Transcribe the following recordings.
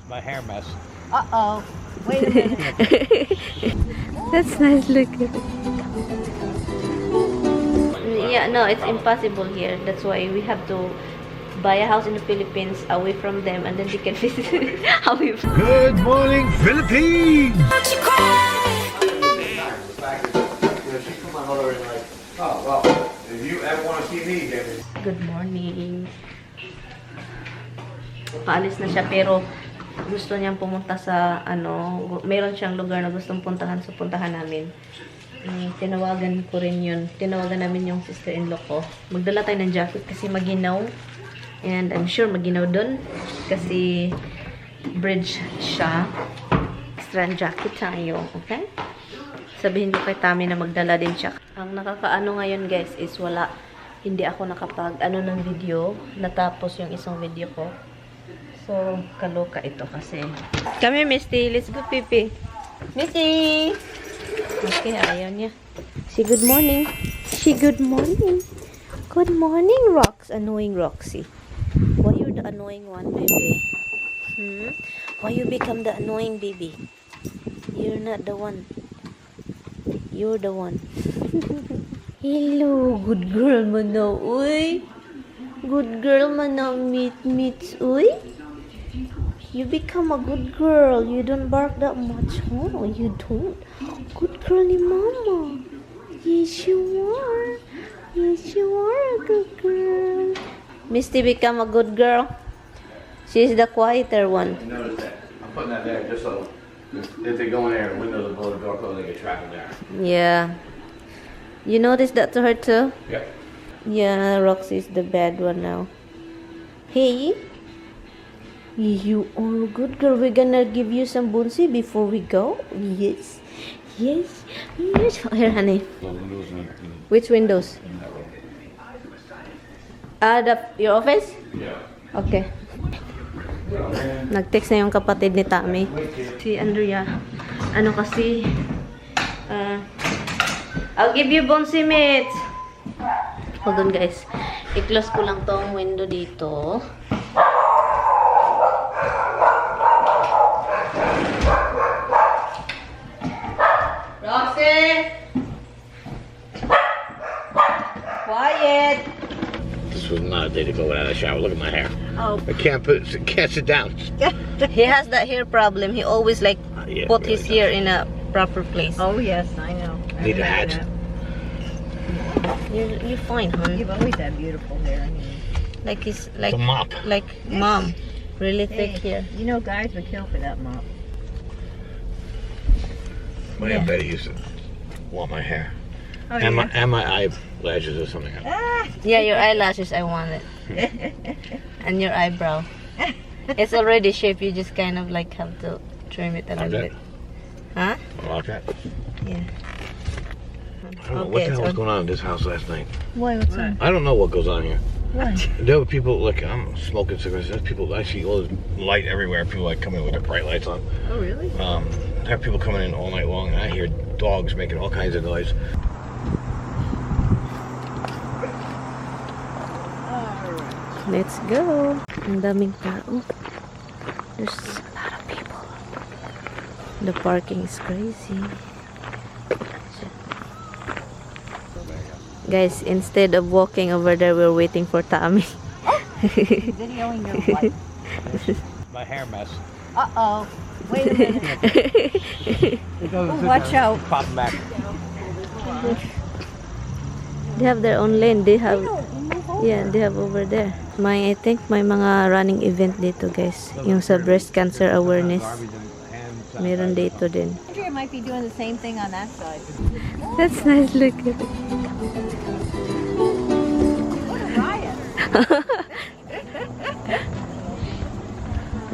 My hair mess. Uh-oh. Wait a minute. That's nice looking. Yeah, no, it's impossible here. That's why we have to buy a house in the Philippines away from them, and then they can visit away from. Good morning, Philippines! Oh, well, if you ever want to see me, David. Good morning. Paalis na siya, pero gusto niyang pumunta sa, meron siyang lugar na gustong puntahan, so puntahan namin. Tinawagan ko rin yun. Tinawagan namin yung sister-in-law ko. Magdala tayo ng jacket kasi maginaw. And I'm sure maginaw dun. Kasi bridge siya. Extra jacket tayo. Okay? Sabihin ko kay Tami na magdala din siya. Ang nakakaano ngayon guys is wala. Hindi ako nakapag-ano ng video. Natapos yung isang video ko. So, kaloka ito kasi. Come here, Misty. Let's go, Pipi. Misty! Okay, ayaw niya. Say good morning. Say good morning. Good morning, Rox. Annoying Roxy. Why you the annoying one, baby? Why you become the annoying baby? You're not the one. You're the one. Hello, good girl man na, uy. Good girl man na, meets, uy. You become a good girl. You don't bark that much, huh? You don't. Good girl ni Mama. Yes, you are. Yes, you are a good girl. Misty become a good girl. She's the quieter one. You notice that? I'm putting that there just so if they go in there and windows are below the door closed, they get trapped in there. Yeah. You notice that to her too? Yep. Yeah, Roxy's the bad one now. Hey. You are a good girl. We're gonna give you some bonsai before we go. Yes. Yes. Yes. Here, honey. Which windows? Your office? Yeah. Okay. Nag-text na yung kapatid ni Tami. Si Andrea. Ano kasi? I'll give you bonsai mates. Hold on guys. I-close ko lang tong window dito. Roxy! Quiet! This was not a day to go without a shower. Look at my hair. Oh. I can't sit down. He has that hair problem. He always like Yeah, put really his hair in a proper place. Oh, yes, I know. Need a hat. You're fine, hon. You've always had beautiful hair. I mean. Like his like It's a mop. like mom. Really thick hair. You know, guys would kill for that mop. My Aunt Betty used to want my hair. Oh, And yeah. my eyelashes or something. Yeah, your eyelashes, I want it. And your eyebrow. It's already shaped. You just kind of like have to trim it a little bit. Huh? Like that. Yeah. I don't know what the hell was going on in this house last night. Why? What's that? I don't know what goes on here. What? There were people like I'm smoking cigarettes. There's people. I see all this light everywhere. People like coming with their bright lights on. Oh, really? I have people coming in all night long, and I hear dogs making all kinds of noise. Let's go. Ang daming tao. There's a lot of people. The parking is crazy. Guys, instead of walking over there, we're waiting for Tami. Videoing your life. My hair mess. Uh-oh. Wait a minute. Oh, watch out. Pop back. They have their own lane. They have, yeah, they have over there. I think may mga running event dito, guys. Yung sa breast cancer awareness. Meron dito din. Andrea might be doing the same thing on that side. That's nice looking. What a riot.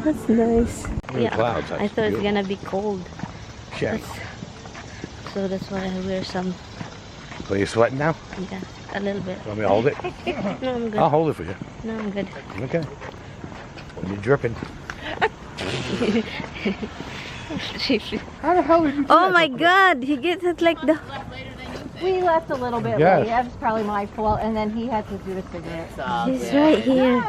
That's nice. Yeah, clouds, I thought it's gonna be cold. Check. So that's why I wear some. So you sweating now? Yeah, a little bit. Want me to hold it? No, I'm good. I'll hold it for you. No, I'm good. Okay. You're dripping. How the hell did you do Oh that my so quick? God! He gets it like the. We left a little bit Yes. late. That was probably my fault. And then he had to do the cigarette. He's right here.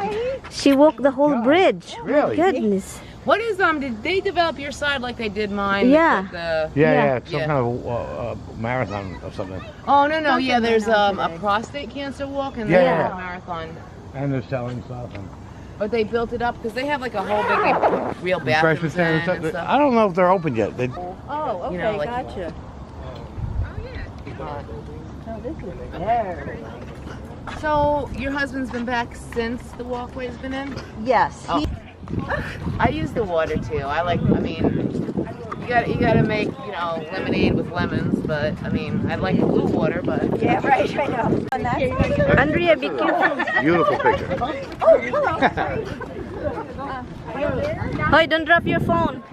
She walked the whole bridge. Really? Goodness. What is did they develop your side like they did mine? Yeah. With the... Yeah, it's some Yeah. kind of marathon or something. Oh no, yeah. There's a prostate cancer walk and Yeah. there's a marathon. And they're selling stuff. And But they built it up because they have like a whole big like, real breakfast bathrooms in stand and stuff. I don't know if they're open yet. They, Oh, okay, You know, like- gotcha. Oh, this is very nice. So your husband's been back since the walkway's been in? Yes. Oh. I use the water too. I mean, you gotta make, you know, lemonade with lemons, but I mean, I like the blue water, but Yeah, right, I know. Andrea, be careful. beautiful picture. Hoy, don't drop your phone.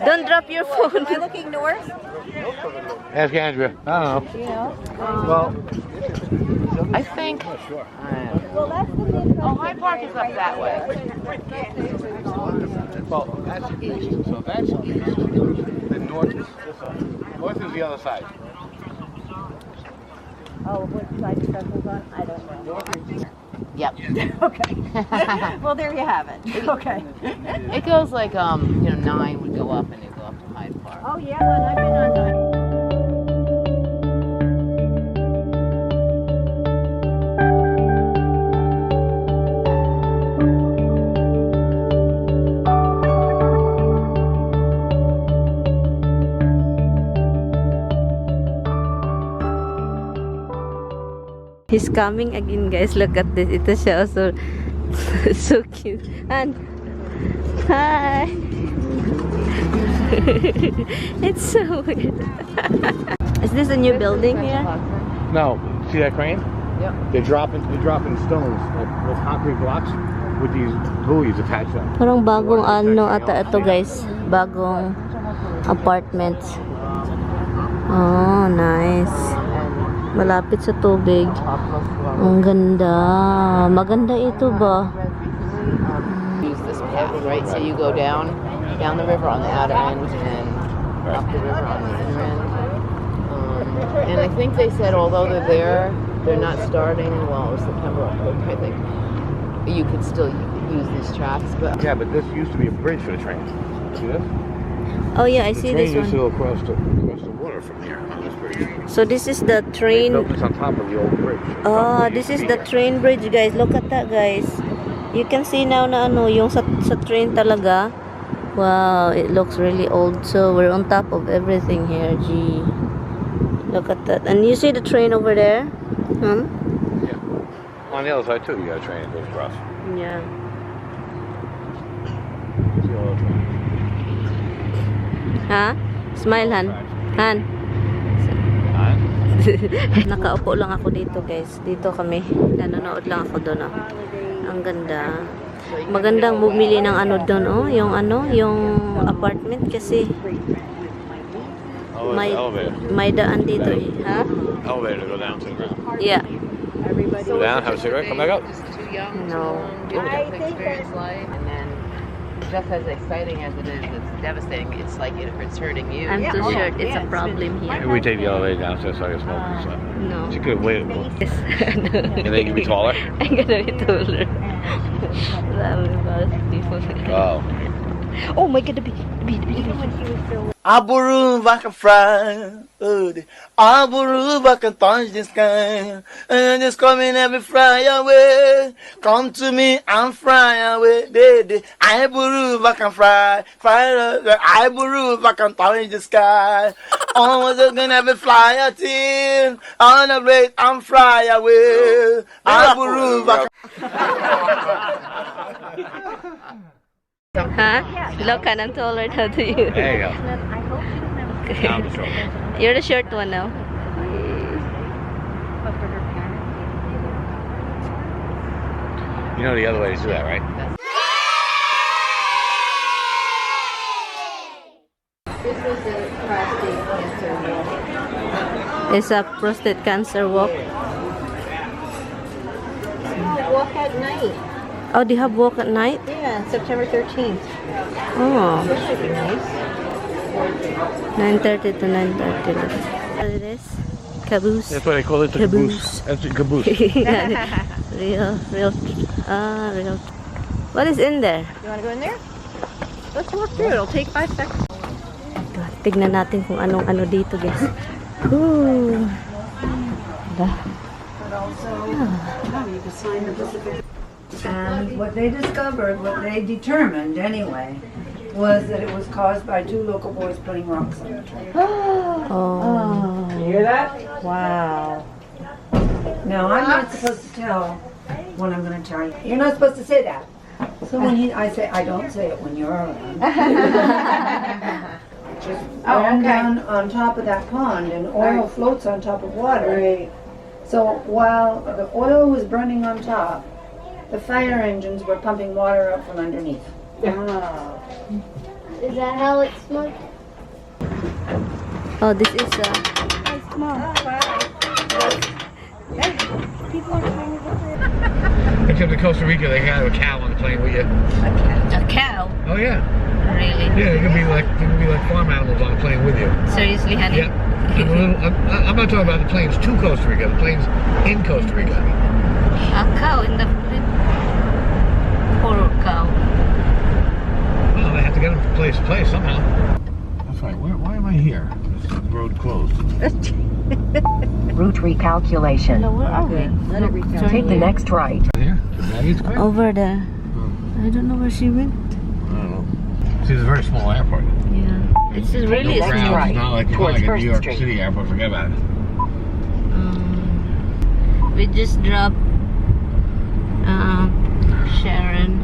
Don't drop your phone. Am I looking north? Ask Andrea. I don't know. Yeah. Well, I think. Well, that's the main. Oh, Hyde Park is up that way. well, that's east. So that's east. The north is this side. North is the other side. Oh, what side the circle's on? I don't know. North is east. Yep. Okay. Well, there you have it. Okay. It goes like you know, 9 would go up and it go up to Hyde Park. Oh, yeah, well, I've been on that. He's coming again, guys. Look at this. Ito siya also so cute. And hi. It's so weird. Is this a new building here? No, see that crane? Yep. They're dropping stones, like little concrete blocks, with these buoys attached to them. Parang bagong ano ata ito, guys. Bagong apartments. Oh, nice. Malapit sa tubig. Ang ganda. Maganda ito ba? Use this path, right? So you go down the river on the outer end and up the river on the inner end. And I think they said although they're there, they're not starting, well, it was September, October, I think. You could still use these tracks, but Yeah, but this used to be a bridge for the train. See this? Oh yeah, I The see train this used to one. go across the water from here. Oh, that's pretty neat. So this is the They train. built this on top of the old bridge. Oh, this is the train bridge, guys. Look at that, guys. You can see now na ano, yung sa train talaga. Wow, it looks really old. So we're on top of everything here. Gee. Look at that. And you see the train over there? Yeah. On the other side too, you got a train that goes across. Yeah. See all the trains. Ha? Smile, Han. Han. Nakaupo lang ako dito, guys. Dito kami. Nanonood lang ako doon. Oh. Ang ganda. Magandang bumili ng ano doon, oh. Yung ano, yung apartment kasi Oh, may, it's an elevator. may daan dito, eh. Ha? Elevator to go down to the ground. Yeah. Go down, have a cigarette, come back up. just too young, No. too young to experience life. And then just as exciting as it is, it's devastating. It's like it's hurting you. I'm too sure it's a problem here. Maybe we take the elevator downstairs so I can smoke and stuff. No. She could have waited more. Yes. You think you'd be taller? I'm gonna be taller. Dami ba people. Oh. Oh my god, the bee. Aburu vaca fry, Aburu vaca punch this guy, and just coming every fry away. Come to me and fry away, baby. Aburu vaca fry, Aburu vaca punch the sky. Almost gonna be fly a team on a blade and fly away. Aburu vaca. Huh? Look, I'm taller now to you. There you go. Okay. Now I'm the short one. You're the short one now. You know the other way to do that, right? This is a prostate cancer walk. It's a prostate cancer walk. Walk at night. Oh, they have walk at night? Yeah, September 13th. Oh. That should be nice. 9:30 to 9:30. What it is? Caboose. That's why they call it the Caboose. caboose. That's the caboose. real. What is in there? You want to go in there? Let's walk through. It'll take 5 seconds. Tignan natin kung anong ano dito, guys. Ooh. And what they discovered, what they determined anyway, was that it was caused by 2 local boys putting rocks on the train. Oh. You hear that? Wow. Now, I'm not supposed to tell what I'm going to tell you. You're not supposed to say that. So when I say, I don't say it when you're around. Just ran down on top of that pond, and oil floats on top of water. Right. So while the oil was burning on top, the fire engines were pumping water up from underneath. Oh. Is that how it's smoked? Oh, this is Except in Costa Rica, they have a cow on the plane with you. a cow. Oh yeah. Really? Yeah, it could be like farm animals on a plane with you. Seriously, honey? Yeah. I'm not talking about the planes to Costa Rica. The planes in Costa Rica. A cow in the poor cow. Well, they have to get them from place to place somehow. That's right. Why am I here? This road closed. Route recalculation. No, where are we? Take the next right. Here? It's quick. Over there. I don't know where she went. I don't know. See, it's a very small airport. Yeah. It's really Next small. right. It's not like Towards a New First York Street. City airport. Forget about it. We just dropped Sharon.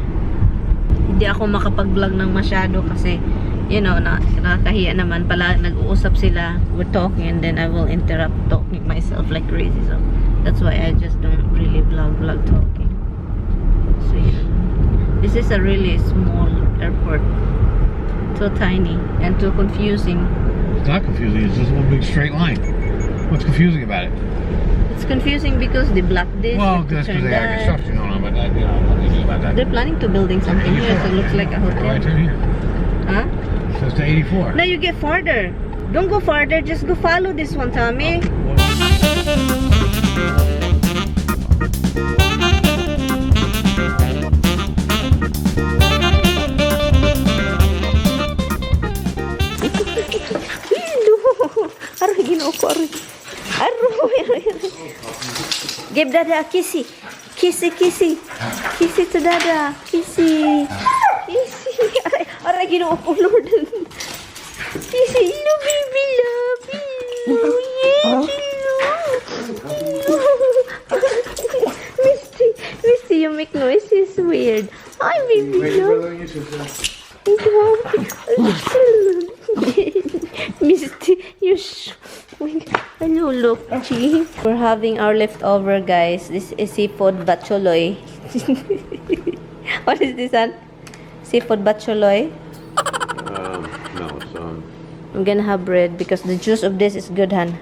Hindi ako makapag-vlog ng masyado kasi you know, nakakahiya naman pala, nag-uusap sila, we're talking, and then I will interrupt talking myself like crazy, so that's why I just don't really vlog talking. So yeah, this is a really small airport, too tiny and too confusing. It's not confusing. It's just one big straight line. What's confusing about it? It's confusing because they blocked this. Well, you have that's to because turn they have that. construction going on, but you know, nothing to do about that. They're planning to building something here, so it looks like a hotel. Right turn here. Huh? It says to 84. Now you get farther. Don't go farther, just go follow this one, Tommy. Aroy, ginoo ko, aroy. Aroy. Give Dada a kissy. Kissy, kissy. Kissy to Dada. Kissy. Kissy. Aray, ginoo ko, Lord. Kissy, no, baby, love you. Misty, you make noises weird. Hi, baby, love. Misty, you hello, look, Chi. We're having our leftover, guys. This is seafood bacholoy. What is this, son? Seafood bacholoy? No, it's I'm gonna have bread because the juice of this is good, Han.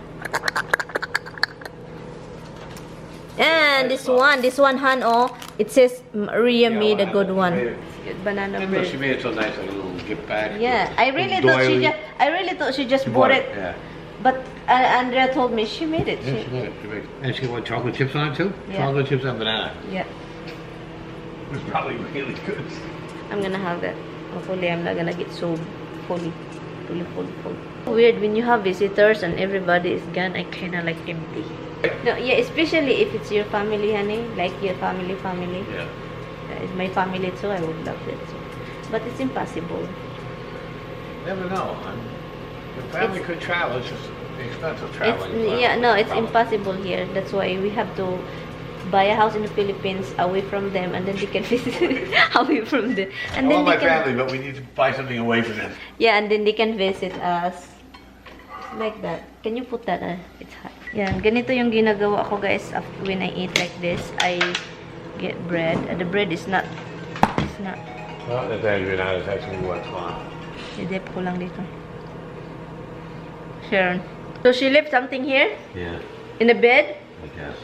And this one, Han, oh, it says Maria made a good one. Banana bread. She made it so nice, like a little gift bag. Yeah, I really thought she just bought it. Yeah. But Andrea told me she made it. Yeah, she made it. She made it. And she wanted chocolate chips on it too? Yeah. Chocolate chips and banana. Yeah, It was probably really good. I'm gonna have that. Hopefully, I'm not gonna get so fully full. Weird when you have visitors and everybody is gone. I kinda like empty. No, yeah, especially if it's your family, honey. Like your family. Yeah. It's my family too. I would love it. But it's impossible. Never know. Your family could travel. It's just expensive traveling. It's impossible here. That's why we have to buy a house in the Philippines away from them, and then they can visit away from them. And I then want my family, but we need to buy something away from them. Yeah, and then they can visit us. Like that. Can you put that? It's hot. Yeah, ganito yung ginagawa ko, guys. When I eat like this, I get bread. The bread is not. It's not. Well, the you're not is actually what's on. I-dip ko lang dito. Sharon. So she left something here? Yeah, In the bed? I guess.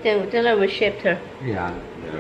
Tell her we shipped her. Yeah. Yeah.